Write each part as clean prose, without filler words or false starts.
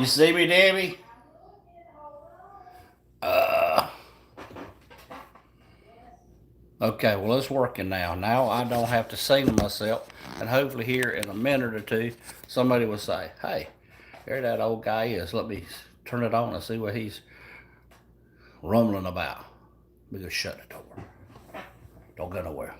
You see me, Debbie? Okay, well, it's working now. Now I don't have to sing to myself. And hopefully here in a minute or two, somebody will say, hey, there that old guy is. Let me turn it on and see what he's rumbling about. Let me just shut the door. Don't go nowhere.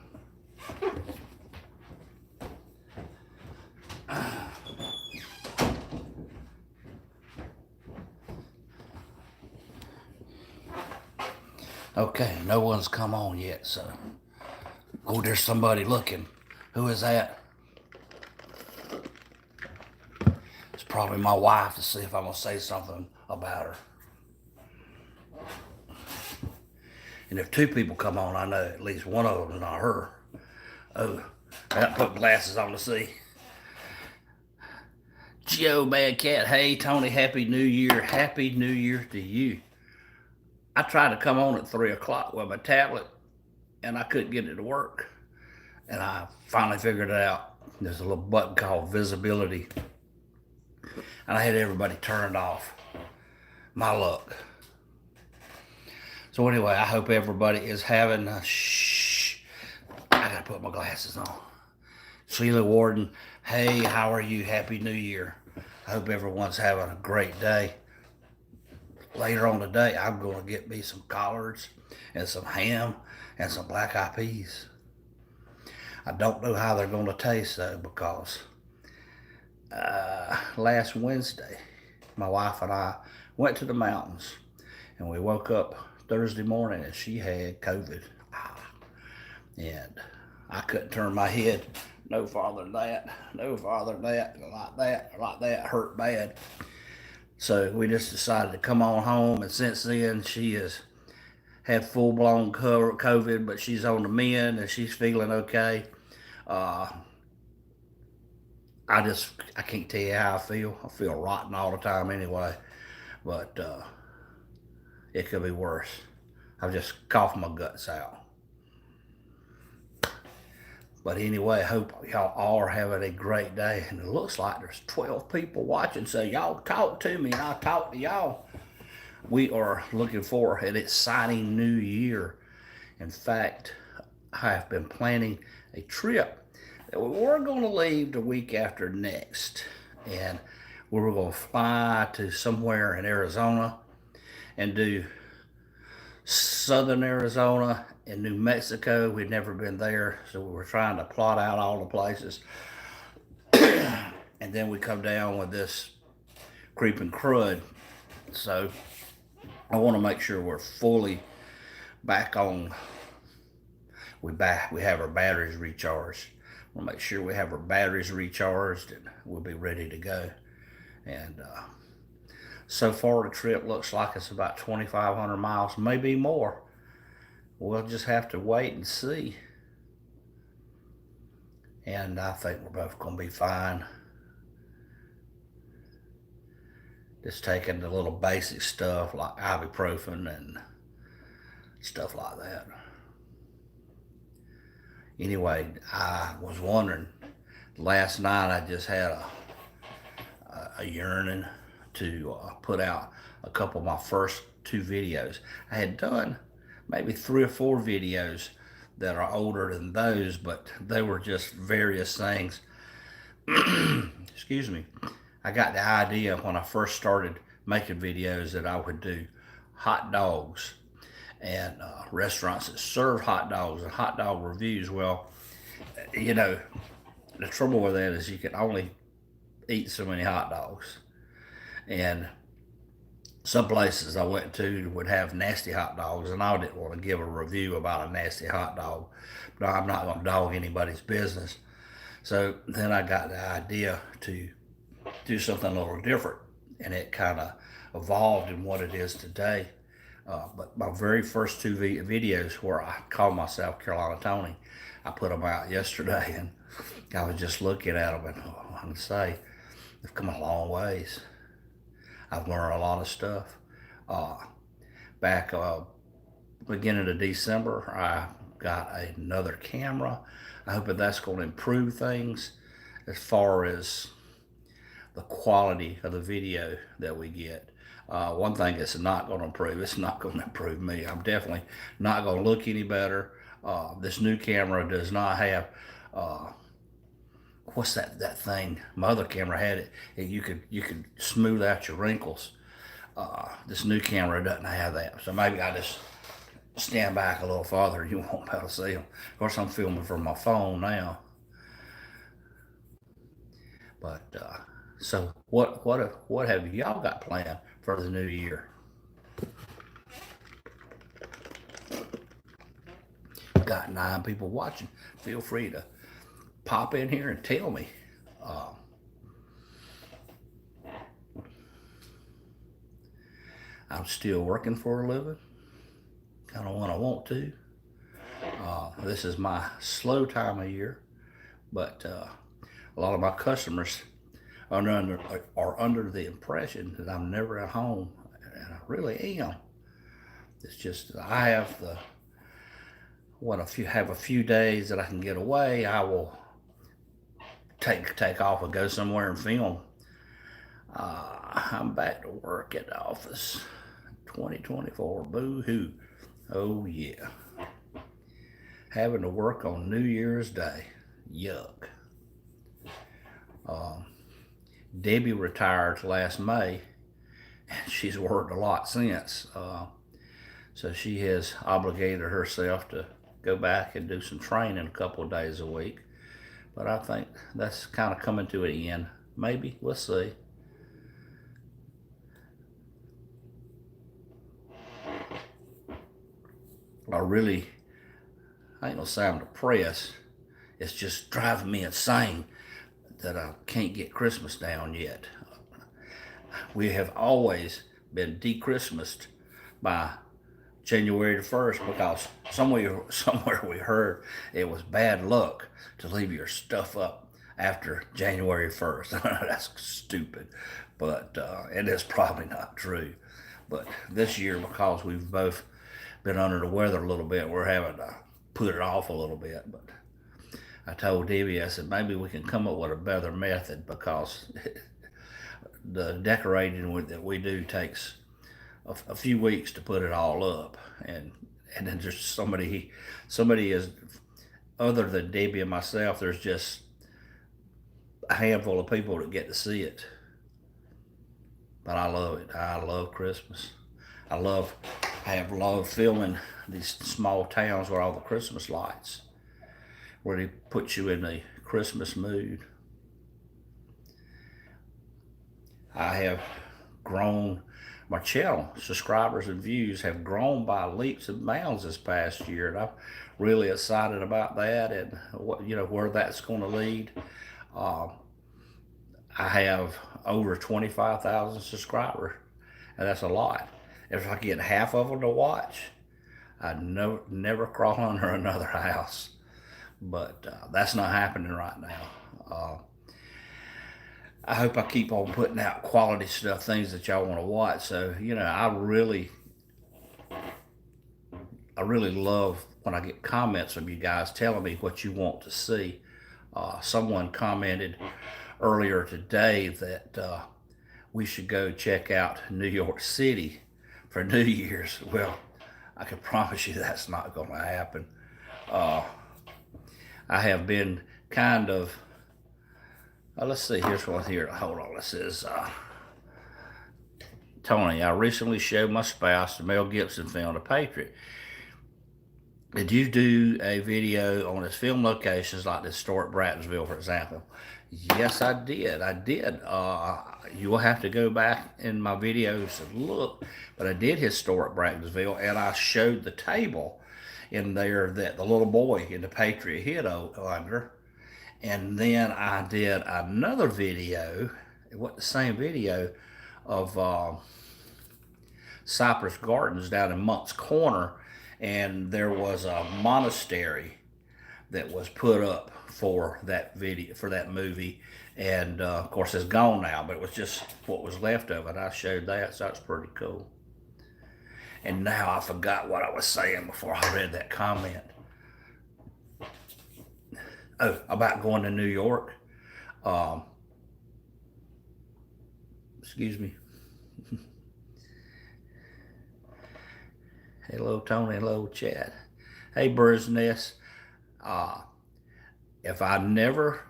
Okay, no one's come on yet, so. Oh, there's somebody looking. Who is that? It's probably my wife to see if I'm going to say something about her. And if two people come on, I know at least one of them is not her. Oh, I got to put glasses on to see. Joe Bad Cat, hey Tony, Happy New Year. Happy New Year to you. I tried to come on at 3 o'clock with my tablet and I couldn't get it to work. And I finally figured it out. There's a little button called visibility. And I had everybody turned off. My luck. So anyway, I hope everybody is having a I gotta put my glasses on. Sheila Warden, hey, how are you? Happy New Year. I hope everyone's having a great day. Later on today, I'm going to get me some collards and some ham and some black eyed peas. I don't know how they're going to taste though, because last Wednesday, my wife and I went to the mountains and we woke up Thursday morning and she had COVID. And I couldn't turn my head no farther than that, no farther than that, like that, hurt bad. So we just decided to come on home, and since then she has had full-blown COVID, but she's on the mend and she's feeling okay. I can't tell you how I feel. I feel rotten all the time anyway, but it could be worse. I've just coughed my guts out. But anyway, I hope y'all all are having a great day. And it looks like there's 12 people watching, so y'all talk to me and I'll talk to y'all. We are looking for an exciting new year. In fact, I have been planning a trip that we're going to leave the week after next. And we're going to fly to somewhere in Arizona and do southern Arizona and New Mexico. We'd never been there, so we were trying to plot out all the places. And then we come down with this creeping crud. So I want to make sure we're fully back on. We have our batteries recharged. We'll make sure we have our batteries recharged and we'll be ready to go. And so far the trip looks like it's about 2,500 miles, maybe more. We'll just have to wait and see. And I think we're both going to be fine. Just taking the little basic stuff like ibuprofen and stuff like that. Anyway, I was wondering, last night I just had a yearning to put out a couple of my first 2 videos. I had done maybe 3 or 4 videos that are older than those, but they were just various things. Excuse me. I got the idea when I first started making videos that I would do hot dogs and restaurants that serve hot dogs and hot dog reviews. Well, you know, the trouble with that is you can only eat so many hot dogs. And some places I went to would have nasty hot dogs, and I didn't want to give a review about a nasty hot dog. But I'm not going to dog anybody's business. So then I got the idea to do something a little different, and it kind of evolved in what it is today. But my very first 2 videos where I call myself Carolina Tony, I put them out yesterday, and I was just looking at them, and I can say they've come a long ways. I've learned a lot of stuff. Back beginning of December, I got another camera. I hope that's going to improve things as far as the quality of the video that we get. One thing it's not going to improve, it's not going to improve me. I'm definitely not going to look any better. This new camera does not have, what's that thing? My other camera had it. You could smooth out your wrinkles. This new camera doesn't have that. So maybe I just stand back a little farther. You won't be able to see them. Of course, I'm filming from my phone now. But so what have y'all got planned for the new year? Got 9 people watching. Feel free to pop in here and tell me. Uh, I'm still working for a living, kind of when I want to. This is my slow time of year, but a lot of my customers are under the impression that I'm never at home, and I really am. It's just I have the have a few days that I can get away, I will take off and go somewhere and film. I'm back to work at the office. 2024, boo hoo. Oh yeah. Having to work on New Year's Day. Yuck. Debbie retired last May, and she's worked a lot since. So she has obligated herself to go back and do some training a couple of days a week. But I think that's kind of coming to an end. Maybe. We'll see. I ain't gonna say I'm depressed. It's just driving me insane that I can't get Christmas down yet. We have always been de-Christmased by January the 1st because somewhere we heard it was bad luck to leave your stuff up after January 1st. That's stupid, but it is probably not true. But this year, because we've both been under the weather a little bit, we're having to put it off a little bit. But I told Debbie, I said, maybe we can come up with a better method because the decorating that we do takes a few weeks to put it all up, and then there's somebody is, other than Debbie and myself, there's just a handful of people that get to see it. But I love it. I love Christmas. I have loved filming these small towns where all the Christmas lights, where they put you in the Christmas mood. I have grown, my channel subscribers and views have grown by leaps and bounds this past year, and I'm really excited about that and where that's going to lead. I have over 25,000 subscribers, and that's a lot. If I get half of them to watch, I'd never crawl under another house. But that's not happening right now. I hope I keep on putting out quality stuff, things that y'all want to watch. So, I really love when I get comments from you guys telling me what you want to see. Someone commented earlier today that we should go check out New York City for New Year's. Well, I can promise you that's not going to happen. I have been kind of, let's see, here's one here. Hold on, this is Tony. I recently showed my spouse the Mel Gibson film, The Patriot. Did you do a video on his film locations like the historic Brattonville, for example? Yes, I did. You will have to go back in my videos and look, but I did historic Brattonville, and I showed the table in there that the little boy in the Patriot hid under. And then I did another video, it wasn't the same video, of Cypress Gardens down in Monk's Corner, and there was a monastery that was put up for that video, for that movie, and of course it's gone now, but it was just what was left of it. I showed that, so that's pretty cool. And now I forgot what I was saying before I read that comment. Oh, about going to New York. Excuse me. Hello, Tony. Hello, Chad. Hey, Bird's Nest. Uh, if I never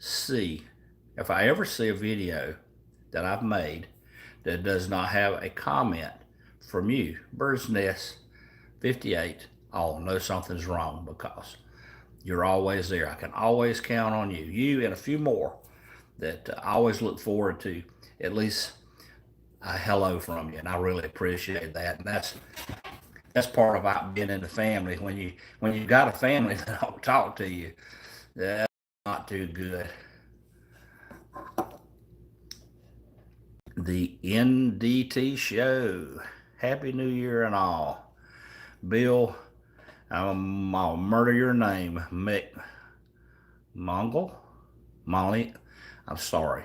see, if I ever see a video that I've made that does not have a comment from you, Bird's Nest 58, I'll know something's wrong because you're always there. I can always count on you. You and a few more that I always look forward to at least a hello from you, and I really appreciate that. And that's part about being in the family. When you got a family that don't talk to you, that's not too good. The NDT show. Happy New Year and all. Bill, I'll murder your name, Mick Molly. I'm sorry.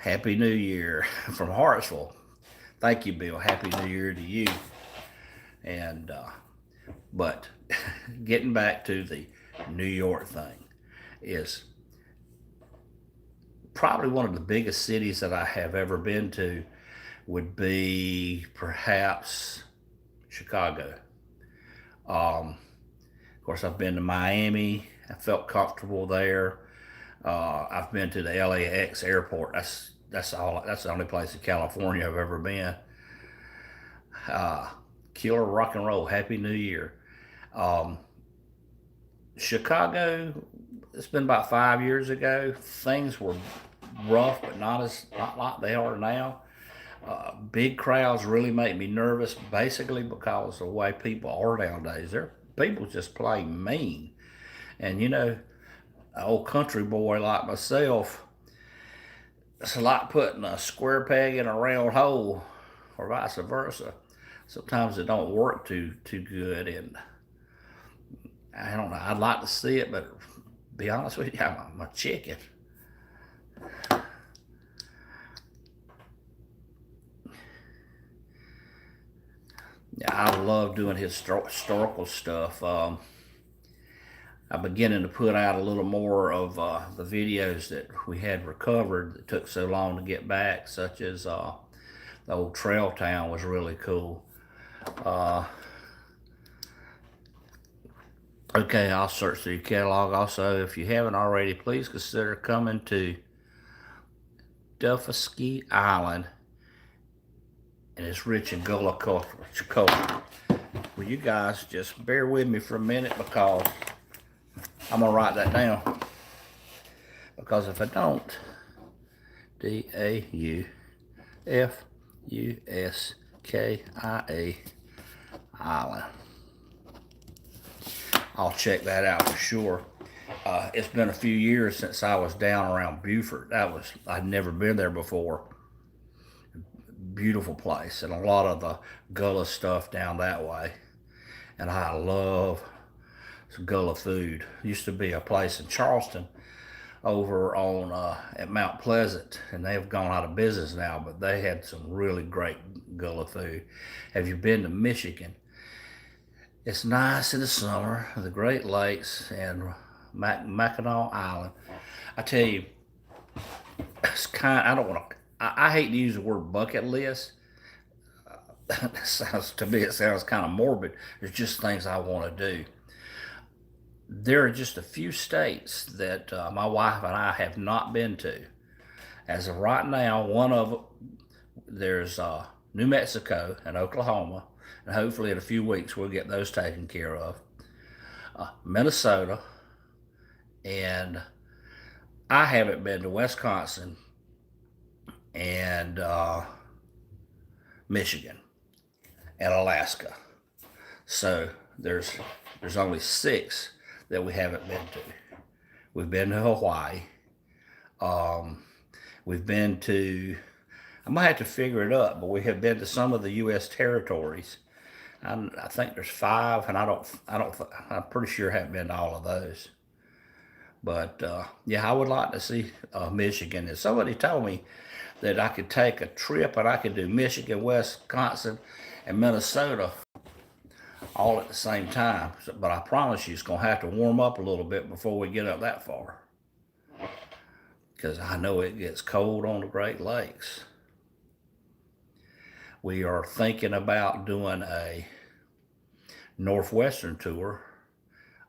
Happy New Year from Hartsville. Thank you, Bill. Happy New Year to you. And but getting back to the New York thing is probably one of the biggest cities that I have ever been to would be perhaps Chicago. Of course, I've been to Miami. I felt comfortable there. I've been to the LAX airport. That's all. That's the only place in California I've ever been. Killer rock and roll. Happy New Year. Um, Chicago. It's been about 5 years ago. Things were rough, but not like they are now. Big crowds really make me nervous, basically because of the way people are nowadays. People just plain mean, and an old country boy like myself, it's like putting a square peg in a round hole, or vice versa. Sometimes it don't work too good, and I don't know. I'd like to see it, but to be honest with you, I'm a chicken. Yeah, I love doing historical stuff. I'm beginning to put out a little more of the videos that we had recovered that took so long to get back, such as the old trail town was really cool. Uh, okay, I'll search through your catalog. Also, if you haven't already, please consider coming to Duffiski Island, and it's rich in Gullah culture. Will you guys just bear with me for a minute because I'm gonna write that down. Because if I don't, Daufuski Island. I'll check that out for sure. It's been a few years since I was down around Beaufort. I'd never been there before. Beautiful place, and a lot of the Gullah stuff down that way. And I love Gullah food. Used to be a place in Charleston over on at Mount Pleasant, and they've gone out of business now, but they had some really great Gullah food. Have you been to Michigan? It's nice in the summer, the Great Lakes and Mackinac Island. I tell you, I don't want to. I hate to use the word bucket list. It sounds kind of morbid. There's just things I want to do. There are just a few states that my wife and I have not been to. As of right now, one of them, there's New Mexico and Oklahoma, and hopefully in a few weeks we'll get those taken care of. Minnesota, and I haven't been to Wisconsin and Michigan and Alaska. So there's only 6 that we haven't been to. We've been to Hawaii. We've been to. I might have to figure it up, but we have been to some of the U.S. territories. I think there's 5, and I'm pretty sure I haven't been to all of those. But yeah, I would like to see Michigan. And somebody told me that I could take a trip and I could do Michigan, Wisconsin, and Minnesota all at the same time. But I promise you, it's going to have to warm up a little bit before we get up that far. because I know it gets cold on the Great Lakes. We are thinking about doing a Northwestern tour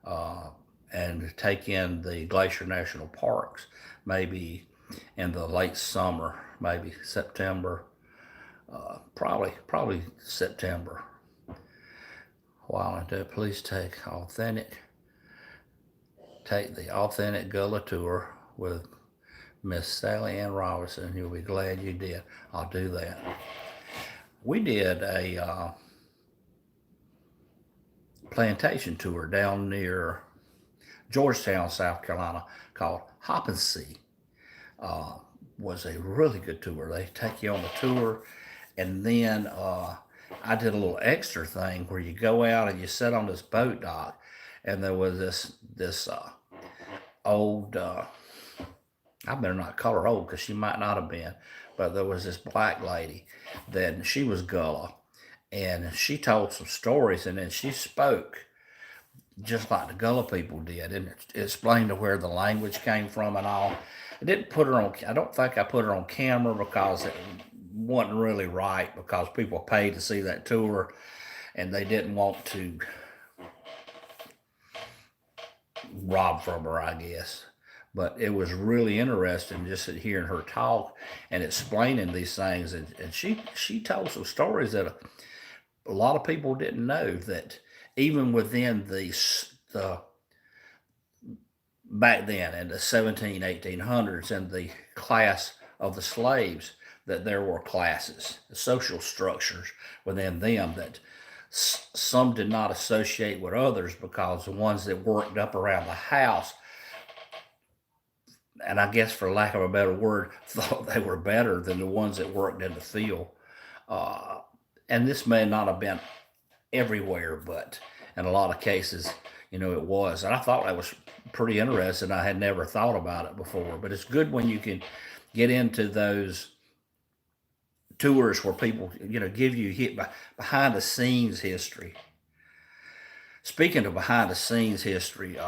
uh, and take in the Glacier National Parks, maybe in the late summer, maybe September, probably September. While I do, please take the authentic Gullah tour with Miss Sally Ann Robinson. You'll be glad you did. I'll do that. We did a plantation tour down near Georgetown, South Carolina, called Hop and See. Was a really good tour. They take you on the tour, and then I did a little extra thing where you go out and you sit on this boat dock, and there was this old. I better not call her old because she might not have been, but there was this black lady that she was Gullah, and she told some stories, and then she spoke just like the Gullah people did, and it explained to where the language came from and all. I didn't put her on. I don't think I put her on camera because it wasn't really right, because people paid to see that tour, and they didn't want to rob from her, I guess. But it was really interesting just hearing her talk and explaining these things, and she told some stories that a lot of people didn't know, that even within the back then in the 1800s in the class of the slaves, that there were classes, social structures within them, that some did not associate with others, because the ones that worked up around the house, and I guess for lack of a better word, thought they were better than the ones that worked in the field. Uh, and this may not have been everywhere, but in a lot of cases, it was. And I thought that was pretty interesting. I had never thought about it before, but it's good when you can get into those tours where people, give you behind the scenes history. Speaking of behind the scenes history,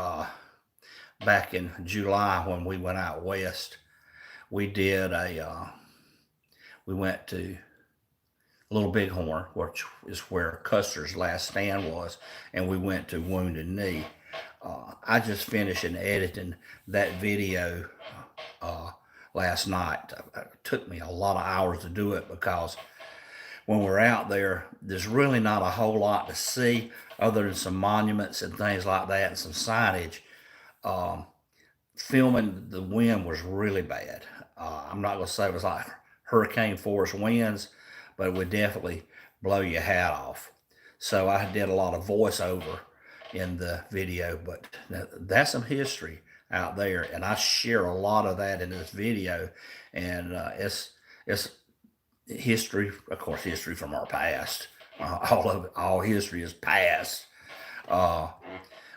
back in July when we went out west, we did we went to Little Bighorn, which is where Custer's last stand was, and we went to Wounded Knee. I just finished editing that video last night. It took me a lot of hours to do it, because when we're out there, there's really not a whole lot to see other than some monuments and things like that, and some signage. Um, Filming the wind was really bad. I'm not going to say it was like hurricane force winds, but it would definitely blow your hat off. So I did a lot of voiceover in the video, but that's some history out there, and I share a lot of that in this video, and it's history, of course, history from our past. All history is past, uh,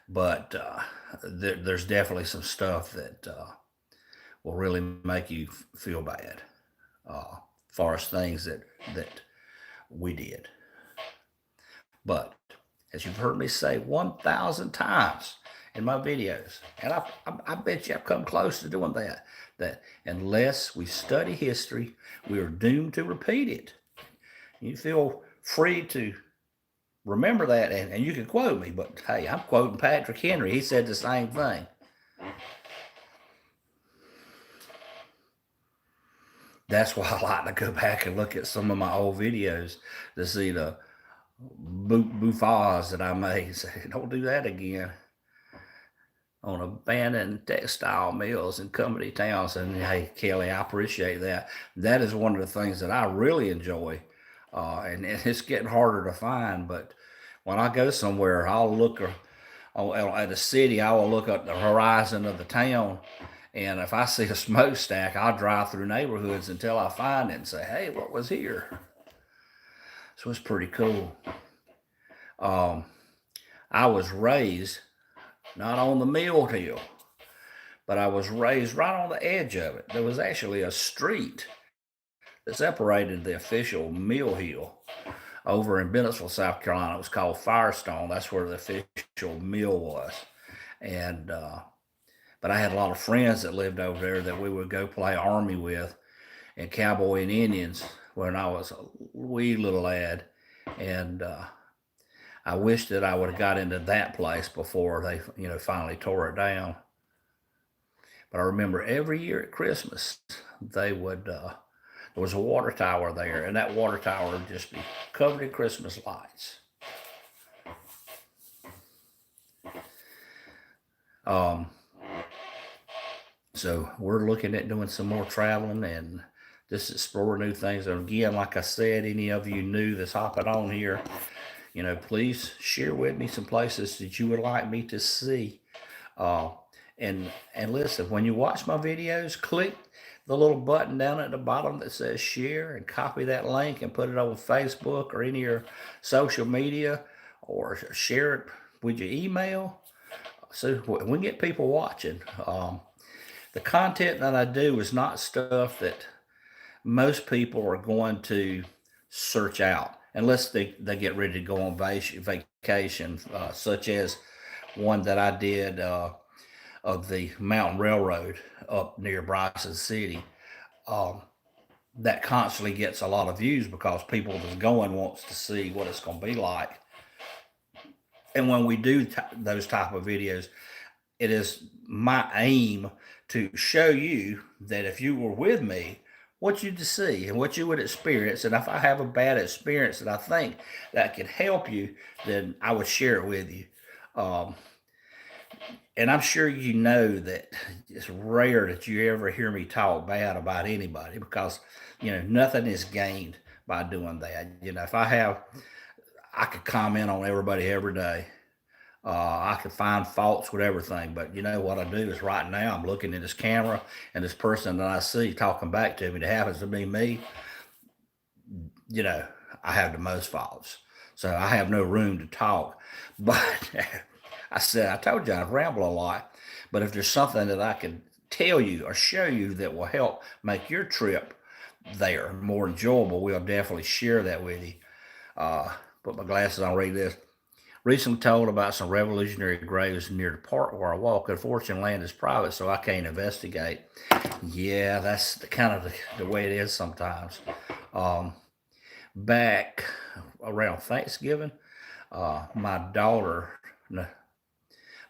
but there's definitely some stuff that will really make you feel bad, far as things that we did. But as you've heard me say 1,000 times in my videos, and I bet you I've come close to doing that unless we study history, we are doomed to repeat it. You feel free to remember that, and you can quote me, but hey, I'm quoting Patrick Henry. He said the same thing. That's why I like to go back and look at some of my old videos to see the bouffas that I made. Say, don't do that again. On abandoned textile mills in Company Towns. And hey, Kelly, I appreciate that. That is one of the things that I really enjoy. And it's getting harder to find, but when I go somewhere, I'll look at the city, I will look at the horizon of the town, and if I see a smokestack, I'll drive through neighborhoods until I find it and say, hey, what was here? So it's pretty cool. Um, I was raised not on the mill hill, but I was raised right on the edge of it. There was actually a street that separated the official mill hill over in Bennettsville, South Carolina. It was called Firestone. That's where the official mill was. And but But I had a lot of friends that lived over there that we would go play army with and cowboy and Indians when I was a wee little lad. And I wish that I would have got into that place before they, finally tore it down. But I remember every year at Christmas, they would, there was a water tower there, and that water tower would just be covered in Christmas lights. Um, so we're looking at doing some more traveling and just explore new things. And again, like I said, any of you new that's hopping on here, please share with me some places that you would like me to see. Uh, and listen, when you watch my videos, click the little button down at the bottom that says share and copy that link and put it on Facebook or any of your social media, or share it with your email. So we get people watching. The content that I do is not stuff that most people are going to search out unless they get ready to go on vacation, such as one that I did of the Mountain Railroad up near Bryson City. Um, that constantly gets a lot of views because people that's going wants to see what it's going to be like. And when we do those type of videos, it is my aim to show you that if you were with me, what you'd see and what you would experience. And if I have a bad experience that I think that could help you, then I would share it with you. Um, and I'm sure you know that it's rare that you ever hear me talk bad about anybody because, nothing is gained by doing that. If I could comment on everybody every day. I could find faults with everything, but what I do is right now I'm looking at this camera and this person that I see talking back to me that happens to be me. You know, I have the most faults, so I have no room to talk. But I told you I ramble a lot. But if there's something that I can tell you or show you that will help make your trip there more enjoyable, we'll definitely share that with you. Uh, Put my glasses on, read this. Recently told about some revolutionary graves near the park where I walk. Unfortunately, land is private, so I can't investigate. Yeah, that's kind of the way it is sometimes. Um, Back around Thanksgiving, my daughter,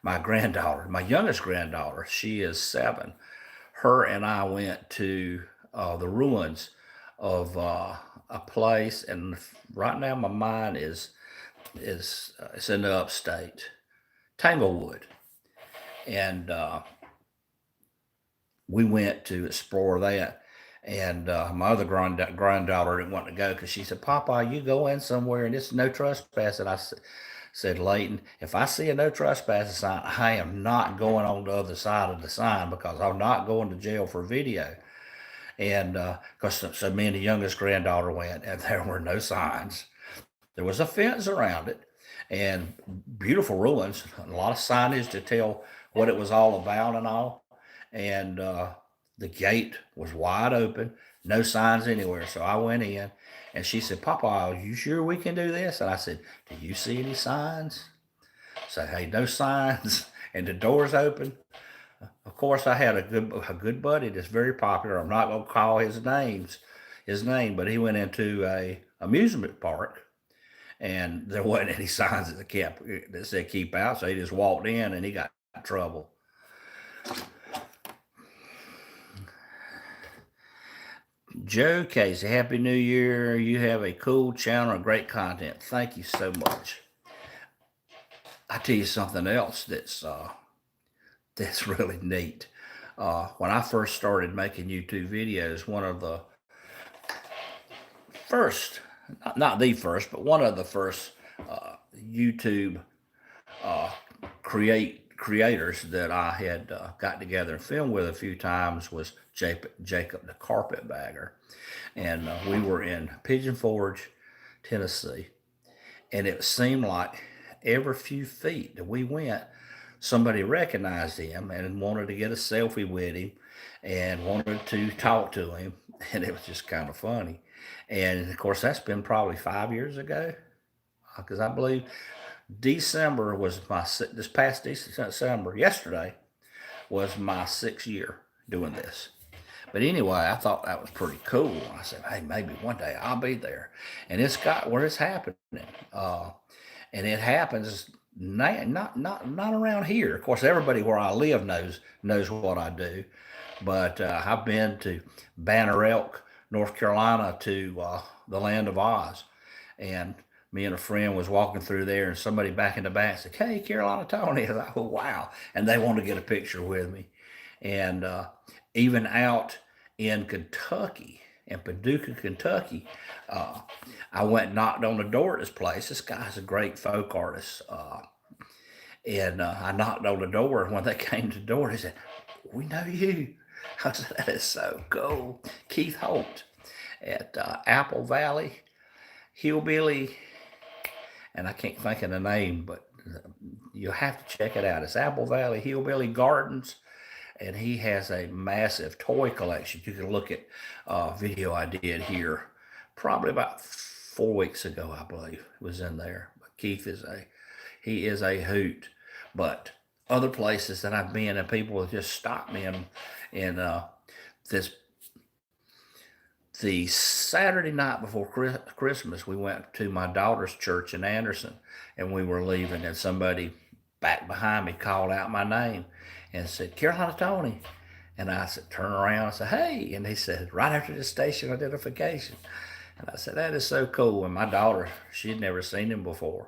my granddaughter, my youngest granddaughter, she is 7. Her and I went to the ruins of a place, and right now my mind is it's in the upstate, Tanglewood, and we went to explore that. And my other granddaughter didn't want to go because she said, "Papa, you go in somewhere and it's no trespassing." Said, "Leighton, if I see a no trespassing sign, I am not going on the other side of the sign because I'm not going to jail for video." And because so me and the youngest granddaughter went, and there were no signs. There was a fence around it and beautiful ruins, a lot of signage to tell what it was all about and all. And the gate was wide open, no signs anywhere. So I went in and she said, "Papa, are you sure we can do this?" And I said, "Do you see any signs?" So, hey, no signs. And the door's open. Of course, I had a good buddy that's very popular. I'm not going to call his name, but he went into a amusement park and there wasn't any signs that said keep out. So he just walked in and he got in trouble. Joe Casey, Happy New Year. You have a cool channel and great content. Thank you so much. I tell you something else that's really neat. When I first started making YouTube videos, one of the first, not the first, but one of the first YouTube uh, creators that I had got together and filmed with a few times was Jacob the Carpetbagger. And we were in Pigeon Forge, Tennessee. And it seemed like every few feet that we went, somebody recognized him and wanted to get a selfie with him and wanted to talk to him. And it was just kind of funny. And of course, that's been probably 5 years ago because I believe December was this past December, yesterday was my 6th year doing this. But anyway, I thought that was pretty cool. I said, hey, maybe one day I'll be there. And it's got where it's happening. Uh, and it happens not around here. Of course, everybody where I live knows what I do. But I've been to Banner Elk, North Carolina, to the Land of Oz, and me and a friend was walking through there, and somebody back in the back said, "Hey, Carolina Tony." I thought, "Oh, wow!" And they wanted to get a picture with me. And even out in Kentucky, in Paducah, Kentucky, uh, I went and knocked on the door at this place. This guy's a great folk artist. And I knocked on the door, and when they came to the door, they said, "We know you." I said, "That is so cool." Keith Holt at Apple Valley Hillbilly, and I can't think of the name, but you'll have to check it out. It's Apple Valley Hillbilly Gardens, and he has a massive toy collection. You can look at a video I did here probably about 4 weeks ago, I believe, it was in there. But Keith he is a hoot. But other places that I've been, and people have just stopped me in this the Saturday night before Christmas. We went to my daughter's church in Anderson, and we were leaving, and somebody back behind me called out my name and said, "Carolina Tony." And I said, turn around and said, "Hey." And he said, "Right after the station identification." And I said, "That is so cool." And my daughter, she'd never seen him before.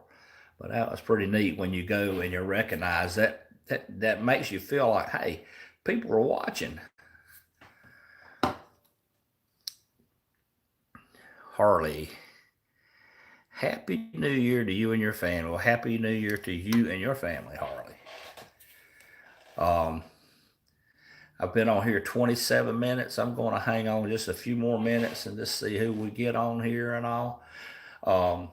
But that was pretty neat when you go and you recognize that makes you feel like, hey, people are watching. Harley, Happy New Year to you and your family. Well, Happy New Year to you and your family, Harley. Um, I've been on here 27 minutes. I'm going to hang on just a few more minutes and just see who we get on here and all. Um,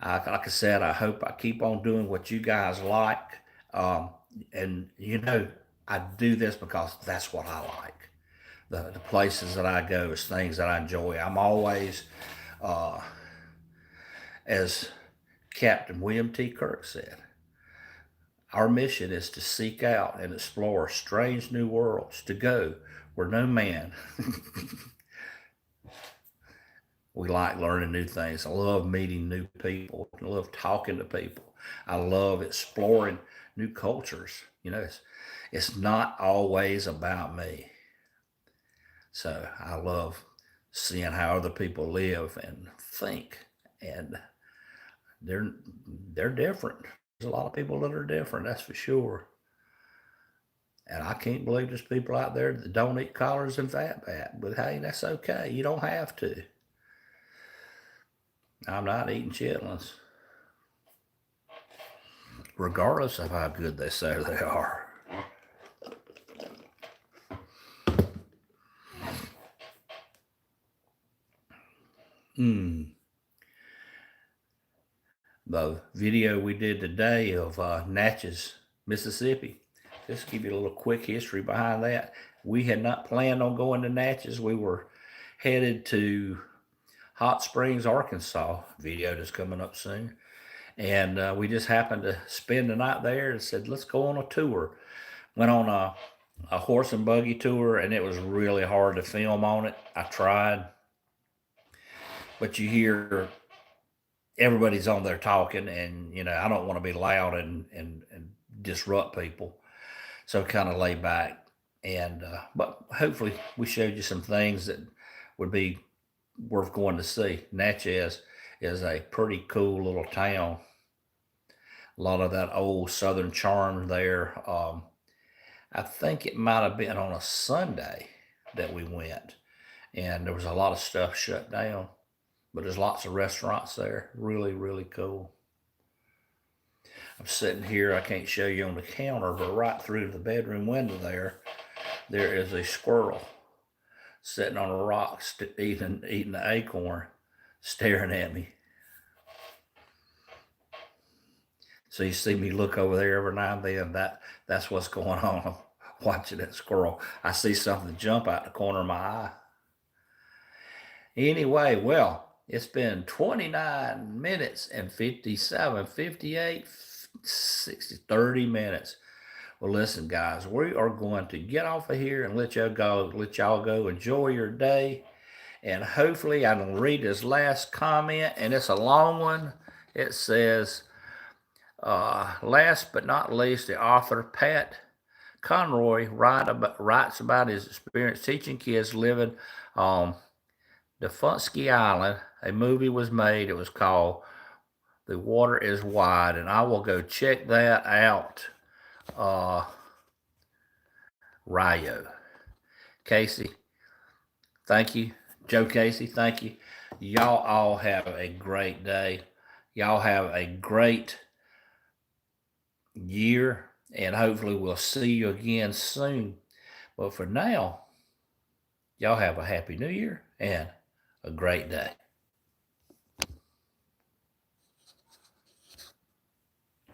like I said, I hope I keep on doing what you guys like. Um, and, I do this because that's what I like. The places that I go is things that I enjoy. I'm always, uh, as Captain William T. Kirk said, our mission is to seek out and explore strange new worlds, to go where no man. We like learning new things. I love meeting new people. I love talking to people. I love exploring new cultures. It's not always about me. So I love seeing how other people live and think. And they're they're different. There's a lot of people that are different, that's for sure. And I can't believe there's people out there that don't eat collars and fat bat. But hey, that's okay. You don't have to. I'm not eating chitlins, regardless of how good they say they are. The video we did today of Natchez, Mississippi. Just to give you a little quick history behind that. We had not planned on going to Natchez. We were headed to Hot Springs, Arkansas. Video that's coming up soon. And we just happened to spend the night there and said, let's go on a tour. Went on a horse and buggy tour, and it was really hard to film on it. I tried, but you hear everybody's on there talking, and I don't want to be loud and disrupt people, so kind of lay back. And but hopefully we showed you some things that would be worth going to see. Natchez is a pretty cool little town. A lot of that old Southern charm there. I think it might have been on a Sunday that we went, and there was a lot of stuff shut down, but there's lots of restaurants there. Really, really cool. I'm sitting here, I can't show you on the counter, but right through the bedroom window there is a squirrel sitting on a rock eating the acorn, staring at me. So you see me look over there every now and then. That's what's going on. I'm watching that squirrel. I see something jump out the corner of my eye. Anyway, well, it's been 29 minutes and 57, 58, 60, 30 minutes. Well, listen, guys, we are going to get off of here and let y'all go enjoy your day. And hopefully I can read his last comment, and it's a long one. It says, last but not least, the author, Pat Conroy, writes about his experience teaching kids living on Defunsky Island. A movie was made. It was called The Water is Wide, and I will go check that out. Rio. Casey, thank you. Joe Casey, thank you. Y'all all have a great day. Y'all have a great year, and hopefully we'll see you again soon. But for now, y'all have a happy new year and a great day.